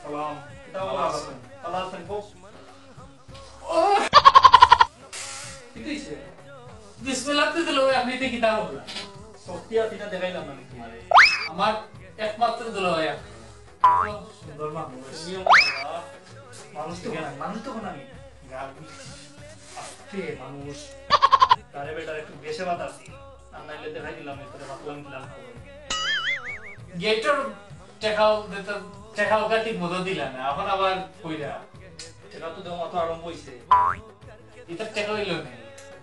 সালাম এটা ভালো আছেন ভালো আছেন বস কি হইছে বিসমিল্লাহ তে দিলো আপনি তে কি দাও বলা সত্যিয়া তিনা দেখাইলাম না তোমারে আমার একমাত্র দিলো ভাই সুন্দর মানুষ মানুষ তো কোনা গাবি আস্তে মানুষ তারে বেটার একটু বেশে বাত আছে আর নাইলে দেখাই দিলাম এতরে বাতলাম দিলাম গেটর টেকাও কাটি মতো দিলা না এখন আবার কইরা টেকা তো দেওয়া মতো আরম্ভ হইছে এটা টেকা হইলো না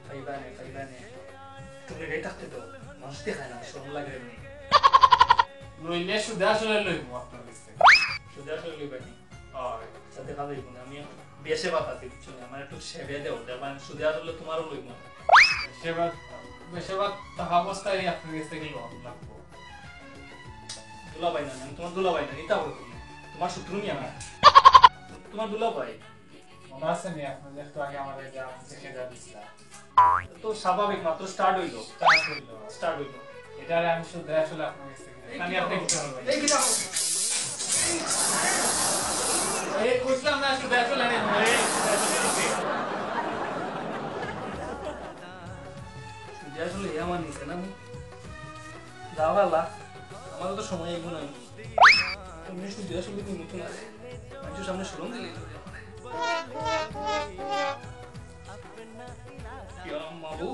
ফাইবানে তুমি রেট থাকতে তো মানুষ দেখায় না শরম লাগে এমনি লইলে সুদা আসলে লইব আপনার কাছে সুদা আসলে লইবানি হয় সাথে ভালো হইব না আমি বেশে বাত আছে কিছু না আমার একটু সেবে দেও দেবা সুদা আসলে তোমারও লইব সেবা টাকা অবস্থায় আপনার কাছে কি লাগবো দুলাভাই না আমি তোমার দুলাভাই না নিতা হবে তুমি তোমার শত্রু নি আমার তোমার দুলাভাই মনে আছে নি আপনার একটু আগে আমাদের যা দেখে যা দিছিলা তো স্বাভাবিক মাত্র স্টার্ট হইলো এটারে আমি শুধু আসলে আপনার কাছে আমি আপনি কি করবেন এই কি দাও এই কইছিলাম না শুধু আসলে না সুদা আসলে এমন নিছে না দাওয়ালা আমার তো সময় এগো নাই তুমি সুদা আসলে কি নতুন আছে মানুষের সামনে শরম দিলে কি মাবু